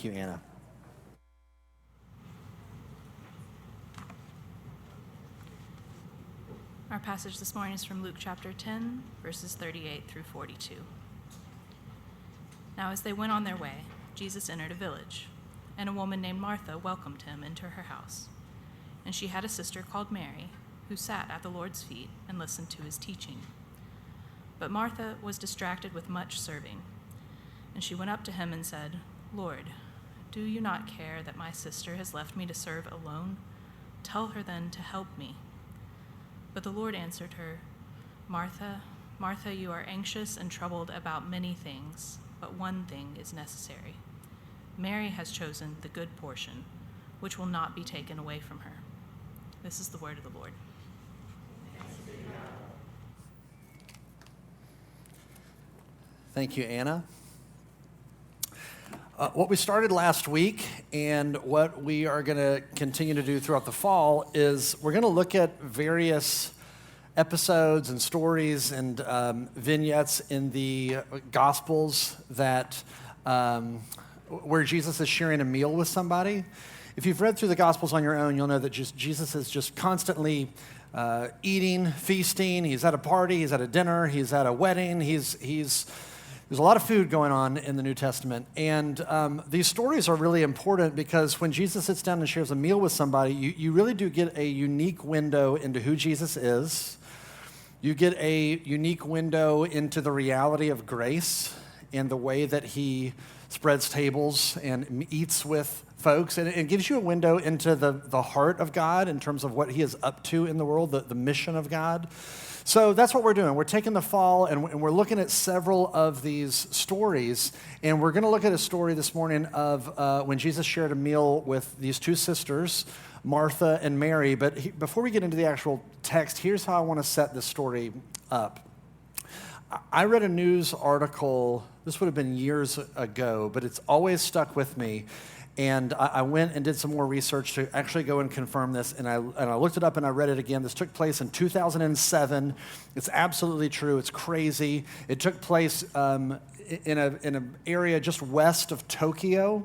Thank you, Anna. Our passage this morning is from Luke chapter 10, verses 38 through 42. Now as they went on their way, Jesus entered a village, and a woman named Martha welcomed him into her house. And she had a sister called Mary, who sat at the Lord's feet and listened to his teaching. But Martha was distracted with much serving, and she went up to him and said, "Lord, do you not care that my sister has left me to serve alone? Tell her then to help me." But the Lord answered her, "Martha, Martha, you are anxious and troubled about many things, but one thing is necessary. Mary has chosen the good portion, which will not be taken away from her." This is the word of the Lord. Thank you, Anna. What we started last week and what we are going to continue to do throughout the fall is we're going to look at various episodes and stories and vignettes in the Gospels that where Jesus is sharing a meal with somebody. If you've read through the Gospels on your own, you'll know that Jesus is just constantly eating, feasting. He's at a party, he's at a dinner, he's at a wedding, there's a lot of food going on in the New Testament, and these stories are really important because when Jesus sits down and shares a meal with somebody, you really do get a unique window into who Jesus is. You get a unique window into the reality of grace and the way that he spreads tables and eats with folks, and it gives you a window into the heart of God in terms of what he is up to in the world, the mission of God. So that's what we're doing. We're taking the fall and we're looking at several of these stories, and we're going to look at a story this morning of when Jesus shared a meal with these two sisters, Martha and Mary. But before we get into the actual text, here's how I want to set this story up. I read a news article, this would have been years ago, but it's always stuck with me. And I went and did some more research to actually go and confirm this, and I looked it up and I read it again. This took place in 2007. It's absolutely true. It's crazy. It took place in an area just west of Tokyo.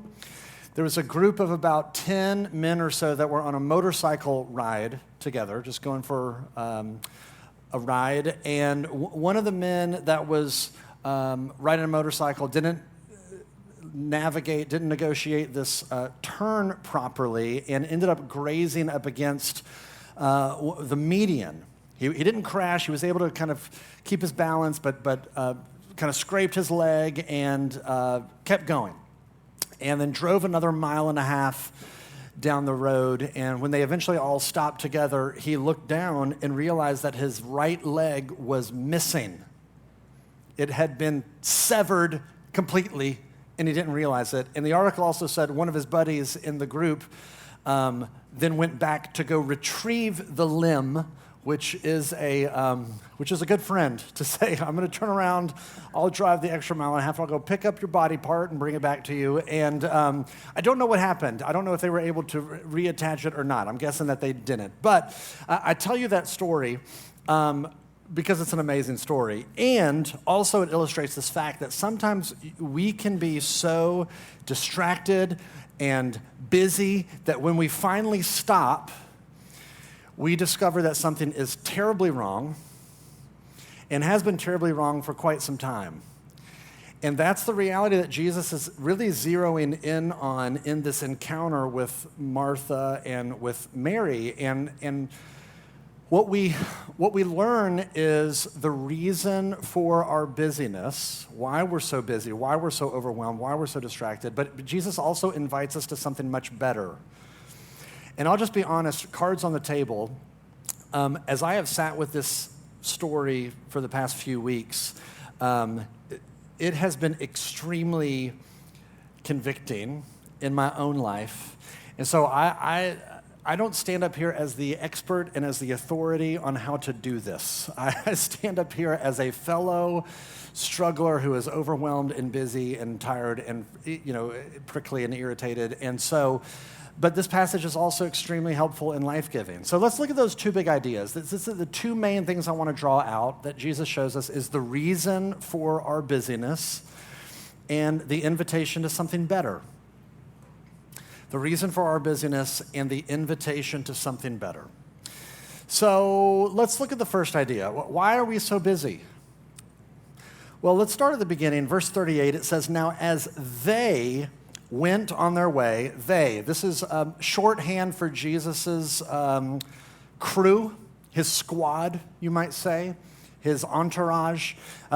There was a group of about 10 men or so that were on a motorcycle ride together, just going for a ride. And one of the men that was riding a motorcycle didn't negotiate this turn properly and ended up grazing up against the median. He didn't crash. He was able to kind of keep his balance, but kind of scraped his leg and kept going. And then drove another 1.5 miles down the road. And when they eventually all stopped together, he looked down and realized that his right leg was missing. It had been severed completely, and he didn't realize it. And the article also said one of his buddies in the group then went back to go retrieve the limb, which is a good friend to say, "I'm going to turn around, I'll drive the extra 1.5 miles, I'll go pick up your body part and bring it back to you." And I don't know what happened. I don't know if they were able to reattach it or not. I'm guessing that they didn't. But I tell you that story because it's an amazing story. And also it illustrates this fact that sometimes we can be so distracted and busy that when we finally stop, we discover that something is terribly wrong and has been terribly wrong for quite some time. And that's the reality that Jesus is really zeroing in on in this encounter with Martha and with Mary. And what we learn is the reason for our busyness, why we're so busy, why we're so overwhelmed, why we're so distracted. But Jesus also invites us to something much better. And I'll just be honest, cards on the table. As I have sat with this story for the past few weeks, it has been extremely convicting in my own life. And so I don't stand up here as the expert and as the authority on how to do this. I stand up here as a fellow struggler who is overwhelmed and busy and tired and prickly and irritated. And so, but this passage is also extremely helpful and life-giving. So let's look at those two big ideas. This is the two main things I want to draw out that Jesus shows us is the reason for our busyness and the invitation to something better. the reason for our busyness, and the invitation to something better. So let's look at the first idea. Why are we so busy? Well, let's start at the beginning. Verse 38, it says, now as they went on their way, this is shorthand for Jesus's crew, his squad, you might say, his entourage,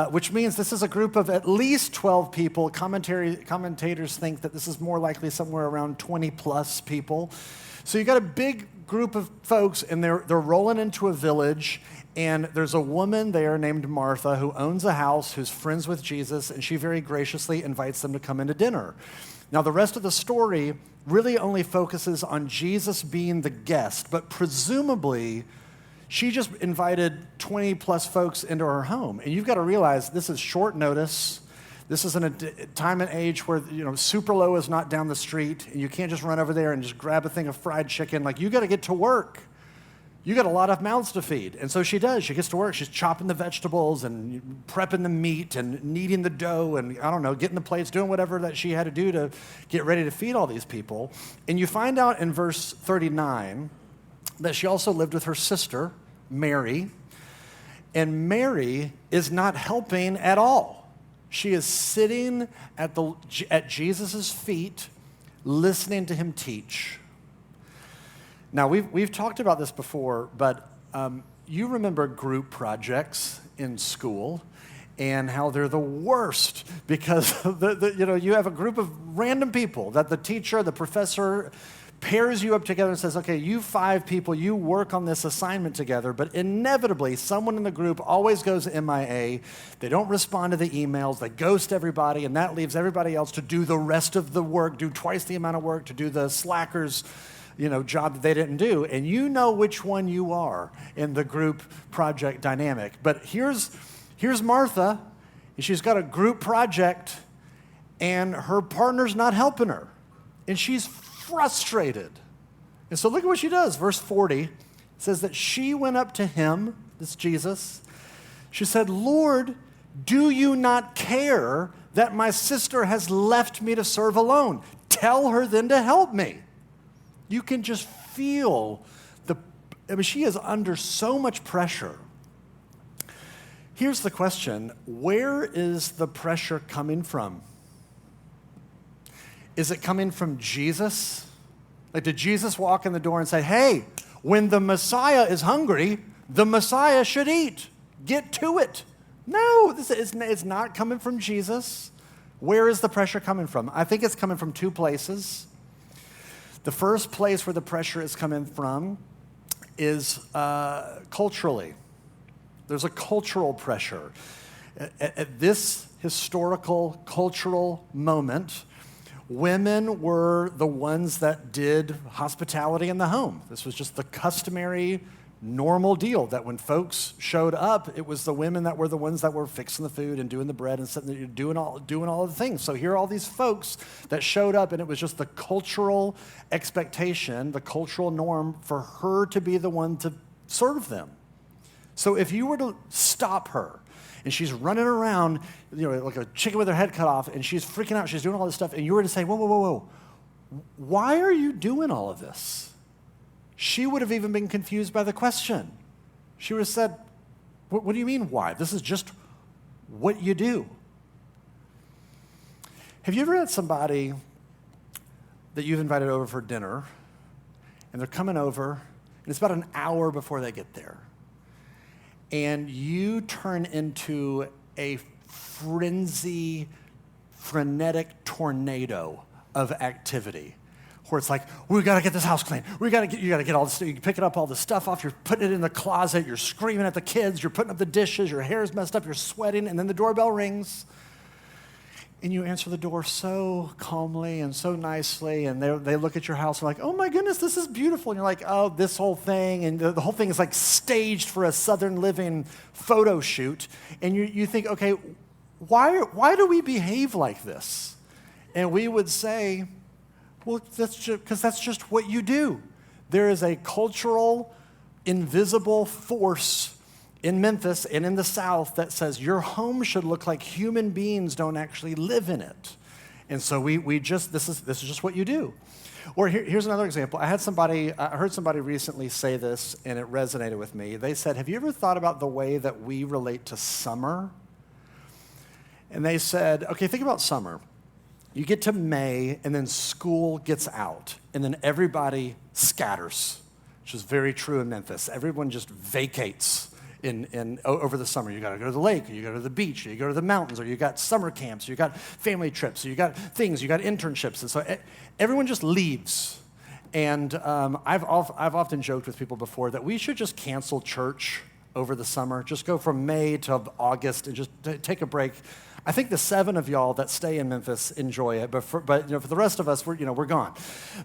which means this is a group of at least 12 people. Commentators think that this is more likely somewhere around 20 plus people. So you got a big group of folks, and they're rolling into a village, and there's a woman there named Martha who owns a house, who's friends with Jesus, and she very graciously invites them to come into dinner. Now, the rest of the story really only focuses on Jesus being the guest, but presumably, she just invited 20 plus folks into her home. And you've got to realize this is short notice. This is in a time and age where, Super Low is not down the street, and you can't just run over there and just grab a thing of fried chicken. Like, you got to get to work. You got a lot of mouths to feed. And so she does. She gets to work. She's chopping the vegetables and prepping the meat and kneading the dough and, getting the plates, doing whatever that she had to do to get ready to feed all these people. And you find out in verse 39 that she also lived with her sister, Mary, and Mary is not helping at all. She is sitting at Jesus' feet, listening to him teach. Now, we've talked about this before, but you remember group projects in school and how they're the worst because you have a group of random people that the teacher, the professor, pairs you up together and says, okay, you 5 people, you work on this assignment together, but inevitably someone in the group always goes MIA. They don't respond to the emails, they ghost everybody, and that leaves everybody else to do the rest of the work, do twice the amount of work, to do the slackers, job that they didn't do, and you know which one you are in the group project dynamic. But here's Martha, and she's got a group project, and her partner's not helping her, and she's frustrated. And so look at what she does. Verse 40 says that she went up to him, this Jesus. She said, Lord, do you not care that my sister has left me to serve alone? Tell her then to help me. You can just feel she is under so much pressure. Here's the question. Where is the pressure coming from? Is it coming from Jesus? Like, did Jesus walk in the door and say, hey, when the Messiah is hungry, the Messiah should eat. Get to it. No, it's not coming from Jesus. Where is the pressure coming from? I think it's coming from 2 places. The first place where the pressure is coming from is culturally. There's a cultural pressure. At this historical, cultural moment, women were the ones that did hospitality in the home. This was just the customary, normal deal that when folks showed up, it was the women that were the ones that were fixing the food and doing the bread and sitting there, doing all of the things. So here are all these folks that showed up, and it was just the cultural expectation, the cultural norm for her to be the one to serve them. So if you were to stop her, and she's running around, like a chicken with her head cut off, and she's freaking out, she's doing all this stuff, and you were to say, whoa, why are you doing all of this? She would have even been confused by the question. She would have said, what do you mean, why? This is just what you do. Have you ever had somebody that you've invited over for dinner, and they're coming over, and it's about an hour before they get there, and you turn into a frenetic tornado of activity where it's like, we got to get this house clean. You got to get all this, you're picking up all the stuff off, you're putting it in the closet, you're screaming at the kids, you're putting up the dishes, your hair's messed up, you're sweating, and then the doorbell rings. And you answer the door so calmly and so nicely, and they look at your house and like, oh my goodness, this is beautiful. And you're like, oh, this whole thing, and the whole thing is like staged for a Southern Living photo shoot. And you think, okay, why do we behave like this? And we would say, well, because that's just what you do. There is a cultural, invisible force in Memphis and in the South that says your home should look like human beings don't actually live in it. And so we just, this is just what you do. Or here's another example. I heard somebody recently say this, and it resonated with me. They said, have you ever thought about the way that we relate to summer? And they said, okay, think about summer. You get to May, and then school gets out, and then everybody scatters, which is very true in Memphis. Everyone just vacates over the summer. You got to go to the lake, or you go to the beach, or you go to the mountains, or you got summer camps, or you got family trips, or you got things, you got internships, and so everyone just leaves. And I've often joked with people before that we should just cancel church over the summer. Just go from May to August and just take a break. I think the 7 of y'all that stay in Memphis enjoy it, but for the rest of us, we're gone.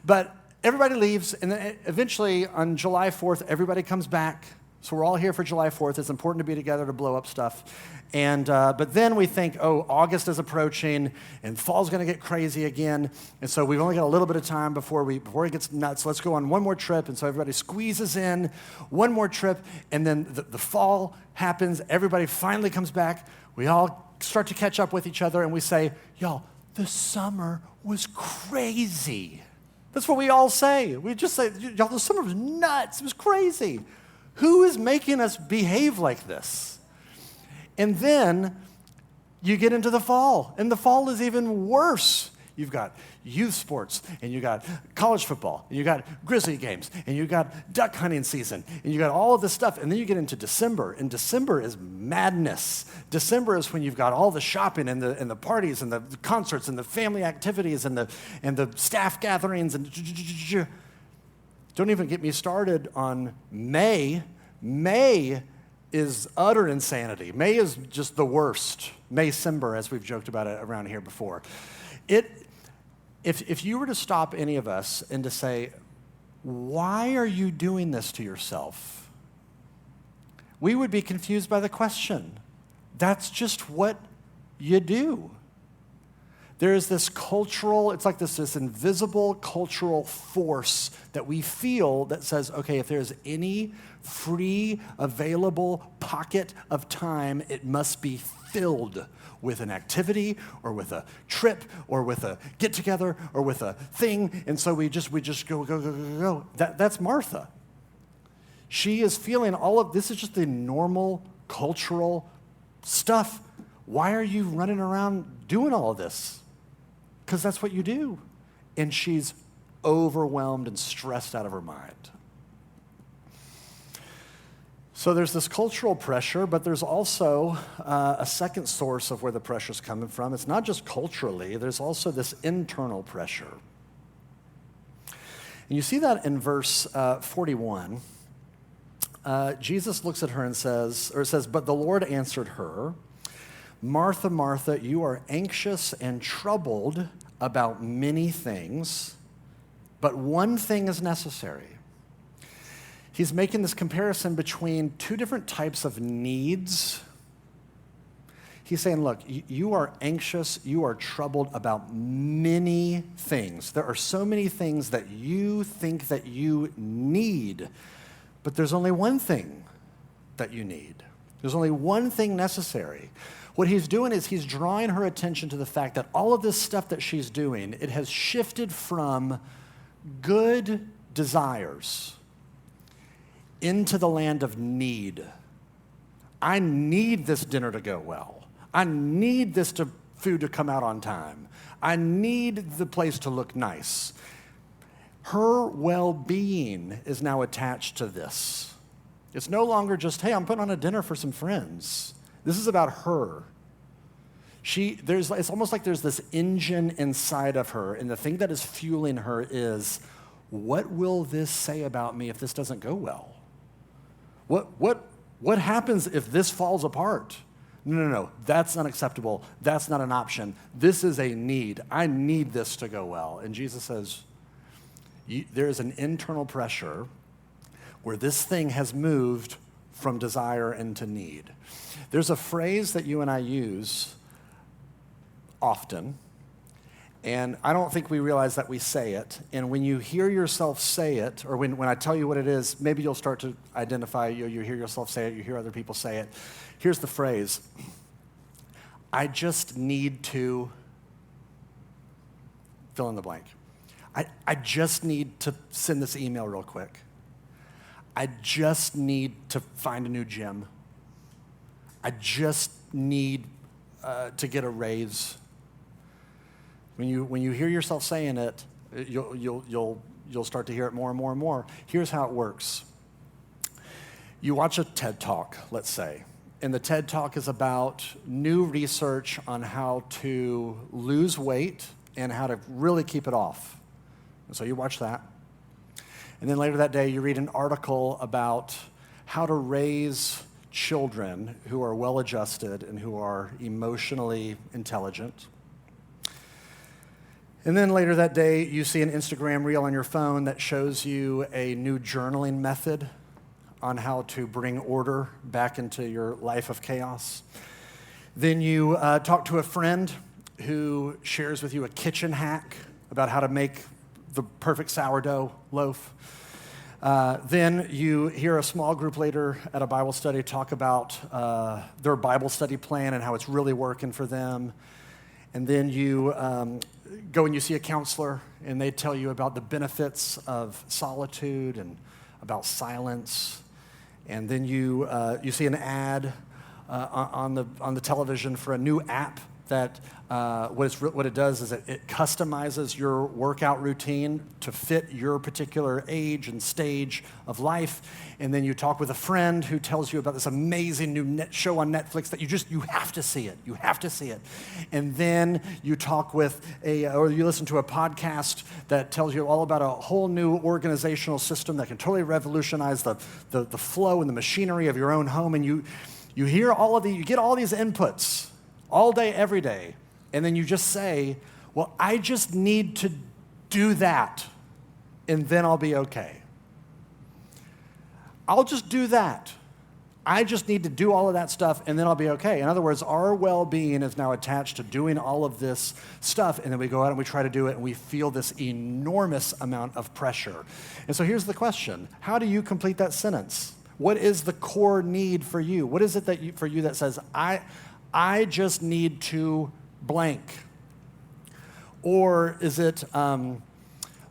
But everybody leaves, and then eventually on July 4th, everybody comes back. So we're all here for July 4th. It's important to be together to blow up stuff. And but then we think, oh, August is approaching, and fall's going to get crazy again. And so we've only got a little bit of time before it gets nuts. Let's go on one more trip. And so everybody squeezes in one more trip, and then the fall happens. Everybody finally comes back. We all start to catch up with each other, and we say, y'all, the summer was crazy. That's what we all say. We just say, y'all, the summer was nuts. It was crazy. Who is making us behave like this? And then you get into the fall, and the fall is even worse. You've got youth sports, and you got college football, and you got Grizzly games, and you got duck hunting season, and you got all of this stuff, and then you get into December, and December is madness. December is when you've got all the shopping and the parties and the concerts and the family activities and the staff gatherings and don't even get me started on May. May is utter insanity. May is just the worst. May-cember, as we've joked about it around here before. If you were to stop any of us and to say, why are you doing this to yourself? We would be confused by the question. That's just what you do. There is this cultural, it's like this invisible cultural force that we feel that says, okay, if there's any free, available pocket of time, it must be filled with an activity or with a trip or with a get-together or with a thing. And so we just go. That's Martha. She is feeling all of this is just the normal cultural stuff. Why are you running around doing all of this? Because that's what you do. And she's overwhelmed and stressed out of her mind. So there's this cultural pressure, but there's also a second source of where the pressure's coming from. It's not just culturally, there's also this internal pressure. And you see that in verse 41. Jesus looks at her and says, but the Lord answered her, Martha, Martha, you are anxious and troubled about many things, but one thing is necessary. He's making this comparison between two different types of needs. He's saying, look, you are anxious, you are troubled about many things. There are so many things that you think that you need, but there's only one thing that you need. There's only one thing necessary. What he's doing is he's drawing her attention to the fact that all of this stuff that she's doing, it has shifted from good desires into the land of need. I need this dinner to go well. I need this food to come out on time. I need the place to look nice. Her well-being is now attached to this. It's no longer just, hey, I'm putting on a dinner for some friends. This is about her. It's almost like there's this engine inside of her, and the thing that is fueling her is, what will this say about me if this doesn't go well? What happens if this falls apart? No, that's unacceptable. That's not an option. This is a need. I need this to go well. And Jesus says, there is an internal pressure where this thing has moved from desire into need. There's a phrase that you and I use often, and I don't think we realize that we say it. And when you hear yourself say it, or when I tell you what it is, maybe you'll start to identify, you hear yourself say it, you hear other people say it. Here's the phrase, I just need to. fill in the blank. I just need to send this email real quick. I just need to find a new gym. I just need to get a raise. When you hear yourself saying it, you'll start to hear it more and more and more. Here's how it works. You watch a TED Talk, let's say, and the TED Talk is about new research on how to lose weight and how to really keep it off. And so you watch that. And then later that day, you read an article about how to raise children who are well-adjusted and who are emotionally intelligent. And then later that day, you see an Instagram reel on your phone that shows you a new journaling method on how to bring order back into your life of chaos. Then you talk to a friend who shares with you a kitchen hack about how to make the perfect sourdough loaf. Then you hear a small group leader at a Bible study talk about their Bible study plan and how it's really working for them. And then you go and you see a counselor, and they tell you about the benefits of solitude and about silence. And then you see an ad on the television for a new app that what it does is it customizes your workout routine to fit your particular age and stage of life. And then you talk with a friend who tells you about this amazing new show on Netflix that you have to see it. You have to see it. And then you talk with or you listen to a podcast that tells you all about a whole new organizational system that can totally revolutionize the flow and the machinery of your own home. And you hear you get all these inputs all day, every day, and then you just say, well, I just need to do that, and then I'll be okay. I'll just do that. I just need to do all of that stuff, and then I'll be okay. In other words, our well-being is now attached to doing all of this stuff, and then we go out and we try to do it, and we feel this enormous amount of pressure. And so here's the question. How do you complete that sentence? What is the core need for you? What is it for you that says, I just need to blank? Or is it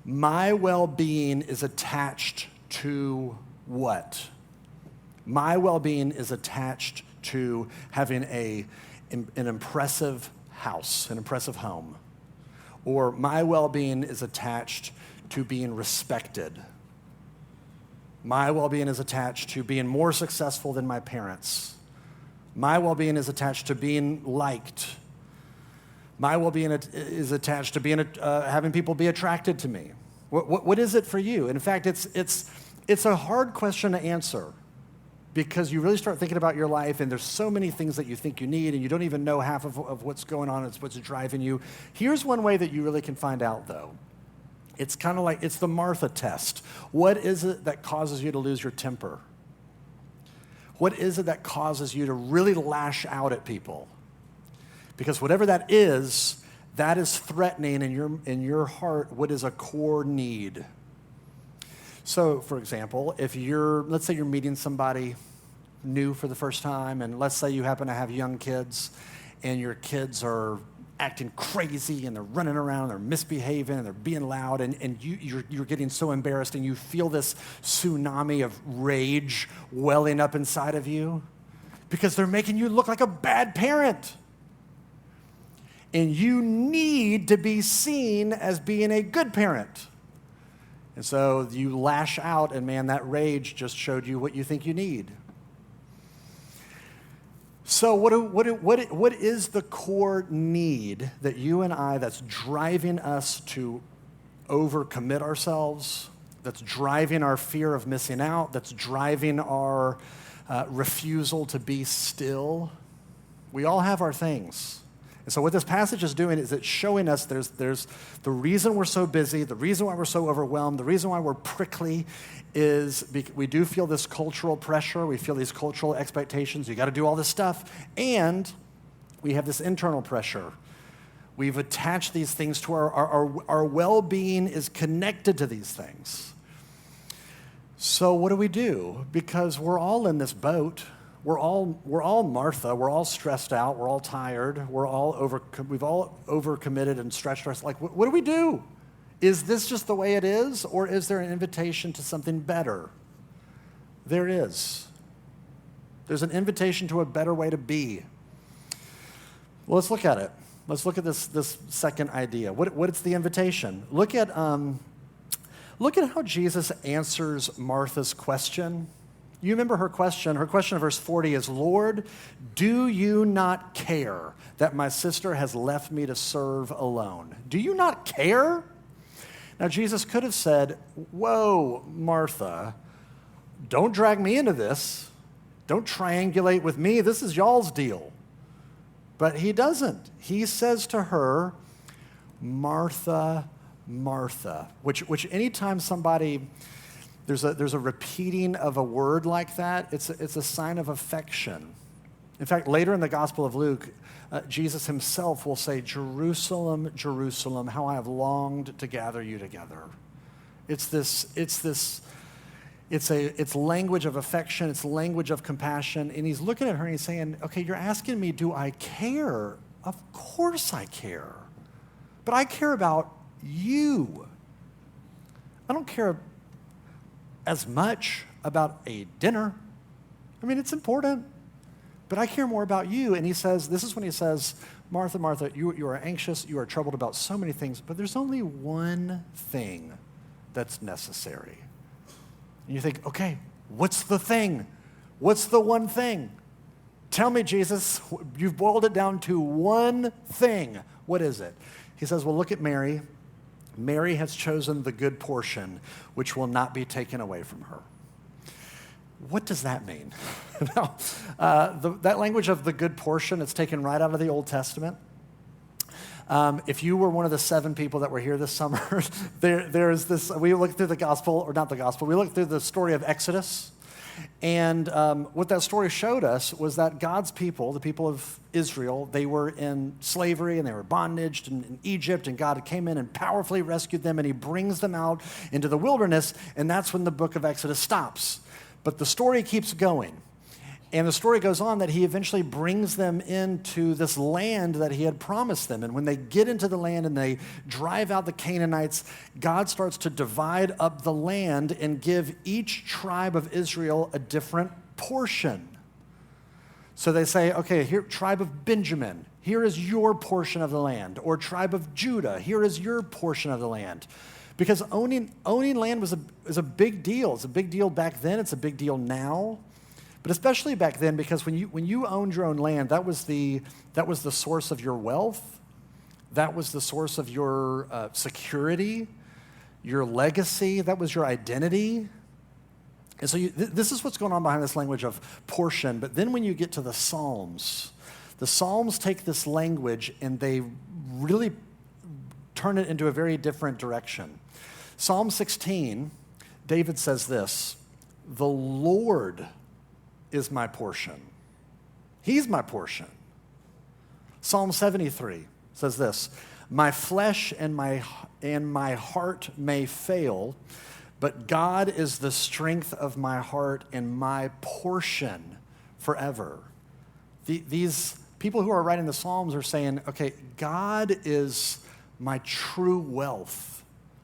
my well-being is attached to what? My well-being is attached to having an impressive house, an impressive home. Or my well-being is attached to being respected. My well-being is attached to being more successful than my parents. My well-being is attached to being liked. My well-being is attached to having people be attracted to me. What is it for you? In fact, it's a hard question to answer because you really start thinking about your life, and there's so many things that you think you need, and you don't even know half of what's going on. It's what's driving you. Here's one way that you really can find out, though. It's kind of like it's the Martha test. What is it that causes you to lose your temper? What is it that causes you to really lash out at people? Because whatever that is threatening in your heart what is a core need. So, for example, let's say you're meeting somebody new for the first time, and let's say you happen to have young kids, and your kids are acting crazy, and they're running around, and they're misbehaving, and they're being loud, and you're getting so embarrassed, and you feel this tsunami of rage welling up inside of you because they're making you look like a bad parent. And you need to be seen as being a good parent. And so you lash out, and man, that rage just showed you what you think you need. So what is the core need that you and I, that's driving us to overcommit ourselves, that's driving our fear of missing out, that's driving our refusal to be still? We all have our things. And so what this passage is doing is it's showing us there's the reason we're so busy, the reason why we're so overwhelmed, the reason why we're prickly is we do feel this cultural pressure, we feel these cultural expectations, you got to do all this stuff, and we have this internal pressure. We've attached these things to our well-being is connected to these things. So what do? Because we're all in this boat. we're all Martha. We're all stressed out. We're all tired. We've all overcommitted and stretched ourselves. Like, what do we do? Is this just the way it is, or is there an invitation to something better? There is. There's an invitation to a better way to be. Well, let's look at it. Let's look at this second idea. What's the invitation? Look at how Jesus answers Martha's question. You remember her question. Her question in verse 40 is, Lord, do you not care that my sister has left me to serve alone? Do you not care? Now, Jesus could have said, whoa, Martha, don't drag me into this. Don't triangulate with me. This is y'all's deal. But he doesn't. He says to her, Martha, Martha, which anytime somebody, there's a repeating of a word like that, it's a sign of affection. In fact, later in the Gospel of Luke, Jesus himself will say, Jerusalem, Jerusalem, how I have longed to gather you together. It's language of affection, it's language of compassion, and he's looking at her and he's saying, okay, you're asking me, do I care? Of course I care. But I care about you. I don't care as much about a dinner. I mean, it's important, but I care more about you. And he says, this is when he says, Martha, Martha, you are anxious, you are troubled about so many things, but there's only one thing that's necessary. And you think, okay, what's the thing? What's the one thing? Tell me, Jesus, you've boiled it down to one thing. What is it? He says, well, look at Mary. Mary has chosen the good portion, which will not be taken away from her. What does that mean? Now, that language of the good portion, it's taken right out of the Old Testament. If you were one of the 7 people that were here this summer, there's this, we looked through the gospel, or not the gospel, we looked through the story of Exodus. And what that story showed us was that God's people, the people of Israel, they were in slavery and they were bondaged in Egypt, and God came in and powerfully rescued them, and he brings them out into the wilderness, and that's when the book of Exodus stops. But the story keeps going. And the story goes on that he eventually brings them into this land that he had promised them. And when they get into the land and they drive out the Canaanites, God starts to divide up the land and give each tribe of Israel a different portion. So they say, okay, here, tribe of Benjamin, here is your portion of the land. Or tribe of Judah, here is your portion of the land. Because owning land was a big deal. It's a big deal back then. It's a big deal now. But especially back then, because when you owned your own land, that was the source of your wealth. That was the source of your security, your legacy. That was your identity. And so this is what's going on behind this language of portion. But then when you get to the Psalms take this language and they really turn it into a very different direction. Psalm 16, David says this, the Lord is my portion. He's my portion. Psalm 73 says this, my flesh and my heart may fail, but God is the strength of my heart and my portion forever. These people who are writing the Psalms are saying, okay, God is my true wealth.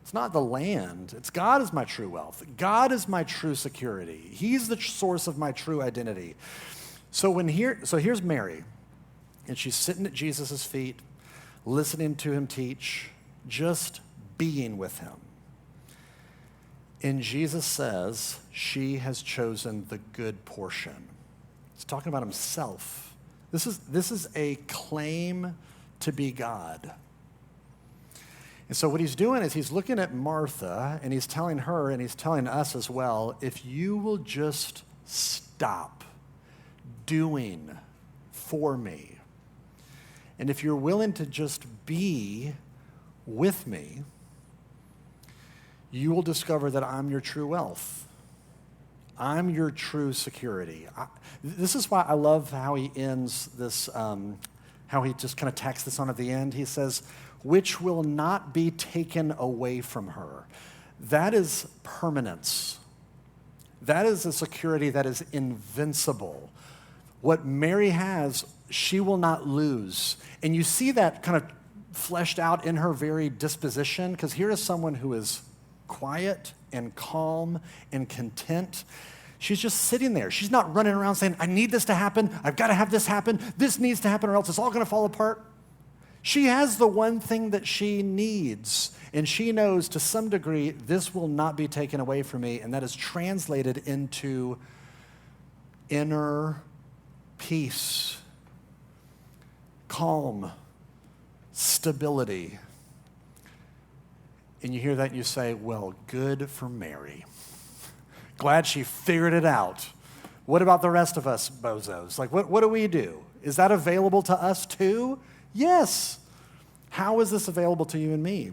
It's not the land. It's God is my true wealth. God is my true security. He's the source of my true identity. So here's Mary, and she's sitting at Jesus' feet, listening to him teach, just being with him. And Jesus says she has chosen the good portion. He's talking about himself. This is a claim to be God. And so what he's doing is he's looking at Martha, and he's telling her, and he's telling us as well, if you will just stop doing for me, and if you're willing to just be with me, you will discover that I'm your true wealth. I'm your true security. This is why I love how he ends this, how he just kind of tacks this on at the end. He says, which will not be taken away from her. That is permanence. That is a security that is invincible. What Mary has, she will not lose. And you see that kind of fleshed out in her very disposition, because here is someone who is quiet and calm and content. She's just sitting there. She's not running around saying, I need this to happen. I've got to have this happen. This needs to happen or else it's all going to fall apart. She has the one thing that she needs, and she knows to some degree this will not be taken away from me, and that is translated into inner peace, calm, stability. And you hear that and you say, well, good for Mary. Glad she figured it out. What about the rest of us bozos? Like, what do we do? Is that available to us too? Yes. How is this available to you and me?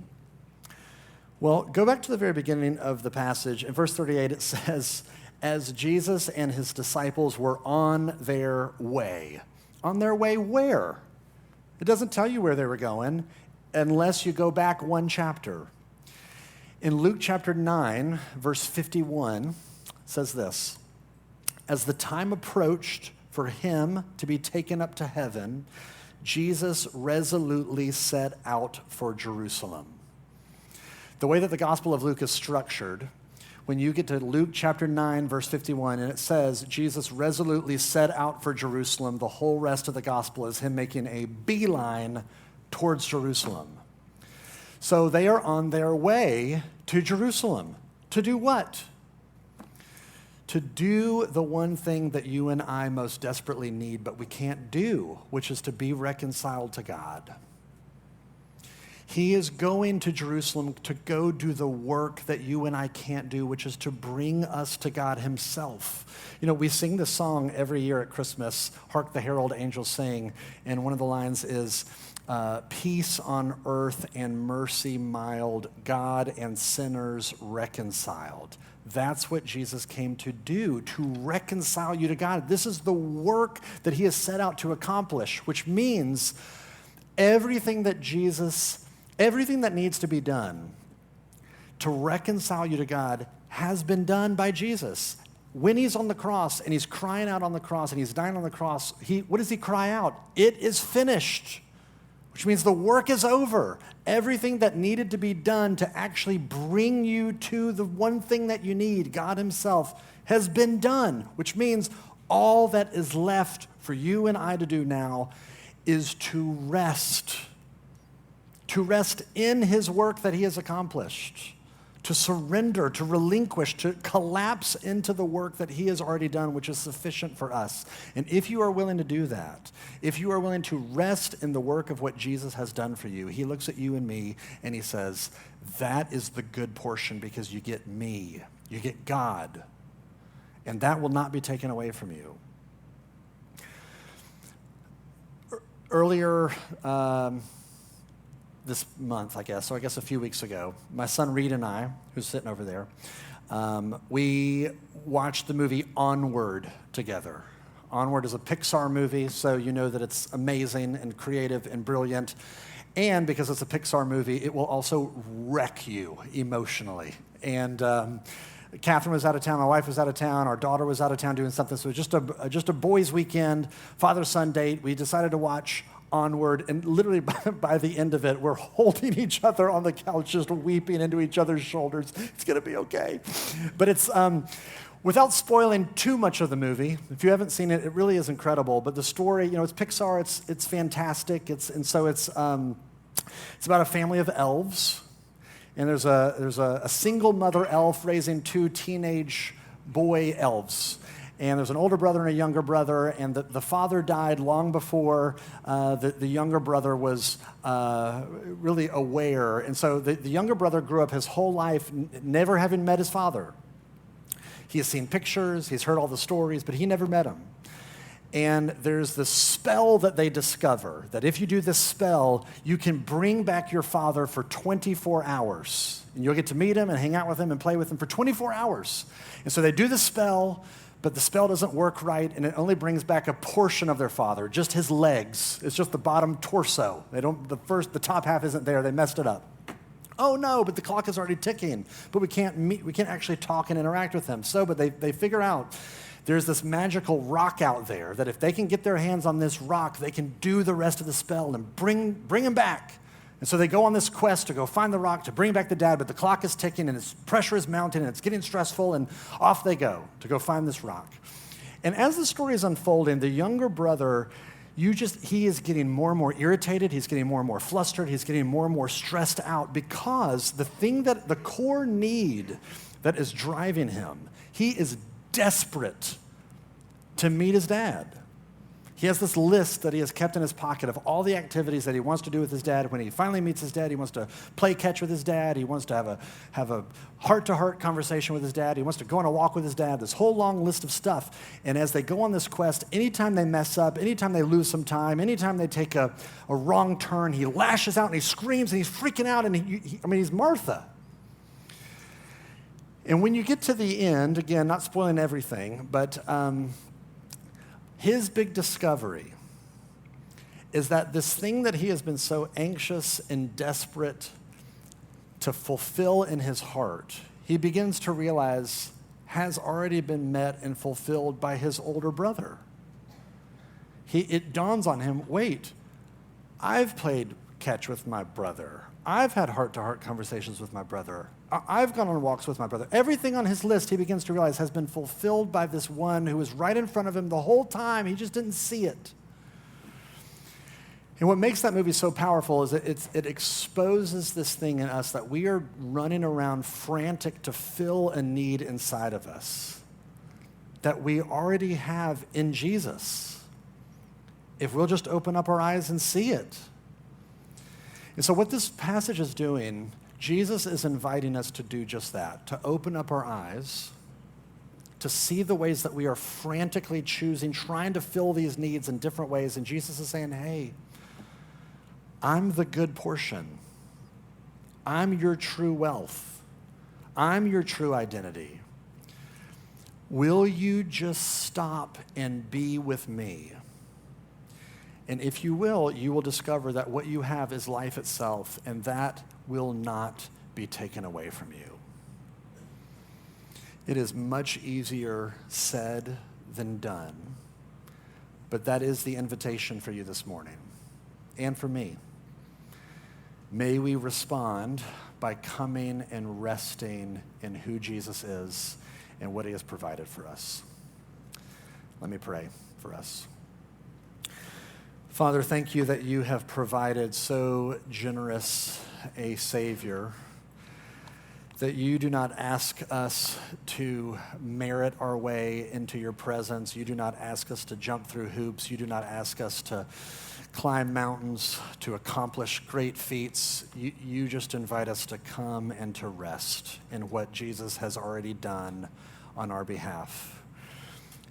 Well, go back to the very beginning of the passage. In verse 38, it says, as Jesus and his disciples were on their way. On their way where? It doesn't tell you where they were going unless you go back one chapter. In Luke chapter 9, verse 51, it says this, as the time approached for him to be taken up to heaven, Jesus resolutely set out for Jerusalem. The way that the Gospel of Luke is structured, when you get to Luke chapter 9, verse 51, and it says, Jesus resolutely set out for Jerusalem, the whole rest of the Gospel is him making a beeline towards Jerusalem. So they are on their way to Jerusalem. To do what? To do the one thing that you and I most desperately need, but we can't do, which is to be reconciled to God. He is going to Jerusalem to go do the work that you and I can't do, which is to bring us to God himself. You know, we sing this song every year at Christmas, Hark the Herald Angels Sing, and one of the lines is, peace on earth and mercy mild, God and sinners reconciled. That's what Jesus came to do, to reconcile you to God. This is the work that he has set out to accomplish, which means everything that needs to be done to reconcile you to God has been done by Jesus. When he's on the cross and he's crying out on the cross and he's dying on the cross, what does he cry out? It is finished, which means the work is over. Everything that needed to be done to actually bring you to the one thing that you need, God himself, has been done, which means all that is left for you and I to do now is to rest in his work that he has accomplished, to surrender, to relinquish, to collapse into the work that he has already done, which is sufficient for us. And if you are willing to do that, if you are willing to rest in the work of what Jesus has done for you, he looks at you and me and he says, that is the good portion because you get me, you get God, and that will not be taken away from you. Earlier, this month, so I guess a few weeks ago, my son Reed and I, who's sitting over there, we watched the movie Onward together. Onward is a Pixar movie, so you know that it's amazing and creative and brilliant. And because it's a Pixar movie, it will also wreck you emotionally. And Catherine was out of town, my wife was out of town, our daughter was out of town doing something, so it was just a boys' weekend, father-son date. We decided to watch Onward, and literally by the end of it, we're holding each other on the couch, just weeping into each other's shoulders. It's going to be okay. But it's, without spoiling too much of the movie, if you haven't seen it, it really is incredible. But the story, it's Pixar, it's fantastic. It's about a family of elves, and there's a single mother elf raising two teenage boy elves. And there's an older brother and a younger brother, and the father died long before the younger brother was really aware. And so the younger brother grew up his whole life never having met his father. He has seen pictures, he's heard all the stories, but he never met him. And there's this spell that they discover, that if you do this spell, you can bring back your father for 24 hours. And you'll get to meet him and hang out with him and play with him for 24 hours. And so they do the spell, but the spell doesn't work right, and it only brings back a portion of their father, just his legs. It's just the bottom torso. The top half isn't there. They messed it up. Oh no, but the clock is already ticking. But we can't actually talk and interact with him. But they figure out there's this magical rock out there that if they can get their hands on this rock, they can do the rest of the spell and bring him back. And so they go on this quest to go find the rock, to bring back the dad, but the clock is ticking and pressure is mounting and it's getting stressful, and off they go to go find this rock. And as the story is unfolding, the younger brother, he is getting more and more irritated, he's getting more and more flustered, he's getting more and more stressed out because the core need that is driving him, he is desperate to meet his dad. He has this list that he has kept in his pocket of all the activities that he wants to do with his dad. When he finally meets his dad, he wants to play catch with his dad. He wants to have a heart-to-heart conversation with his dad. He wants to go on a walk with his dad, this whole long list of stuff. And as they go on this quest, anytime they mess up, anytime they lose some time, anytime they take a wrong turn, he lashes out and he screams and he's freaking out. And he's Martha. And when you get to the end, again, not spoiling everything, but his big discovery is that this thing that he has been so anxious and desperate to fulfill in his heart, he begins to realize has already been met and fulfilled by his older brother. It dawns on him, wait, I've played catch with my brother. I've had heart-to-heart conversations with my brother. I've gone on walks with my brother. Everything on his list, he begins to realize, has been fulfilled by this one who was right in front of him the whole time. He just didn't see it. And what makes that movie so powerful is it exposes this thing in us that we are running around frantic to fill a need inside of us that we already have in Jesus, if we'll just open up our eyes and see it. And so what this passage is doing, Jesus is inviting us to do just that, to open up our eyes, to see the ways that we are frantically choosing, trying to fill these needs in different ways. And Jesus is saying, hey, I'm the good portion. I'm your true wealth. I'm your true identity. Will you just stop and be with me? And if you will discover that what you have is life itself, and that will not be taken away from you. It is much easier said than done, but that is the invitation for you this morning, and for me. May we respond by coming and resting in who Jesus is and what he has provided for us. Let me pray for us. Father, thank you that you have provided so generous a Savior, that you do not ask us to merit our way into your presence. You do not ask us to jump through hoops. You do not ask us to climb mountains, to accomplish great feats. You just invite us to come and to rest in what Jesus has already done on our behalf.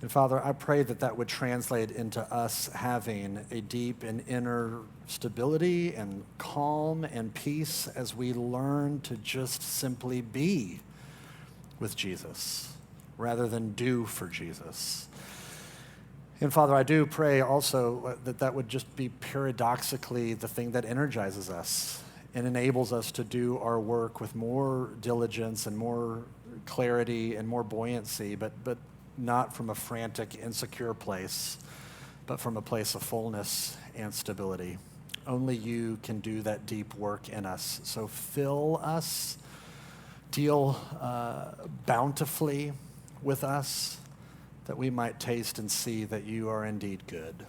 And Father, I pray that that would translate into us having a deep and inner stability and calm and peace as we learn to just simply be with Jesus rather than do for Jesus. And Father, I do pray also that that would just be paradoxically the thing that energizes us and enables us to do our work with more diligence and more clarity and more buoyancy, but not from a frantic, insecure place, but from a place of fullness and stability. Only you can do that deep work in us. So fill us, deal bountifully with us, that we might taste and see that you are indeed good.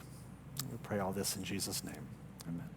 We pray all this in Jesus' name. Amen.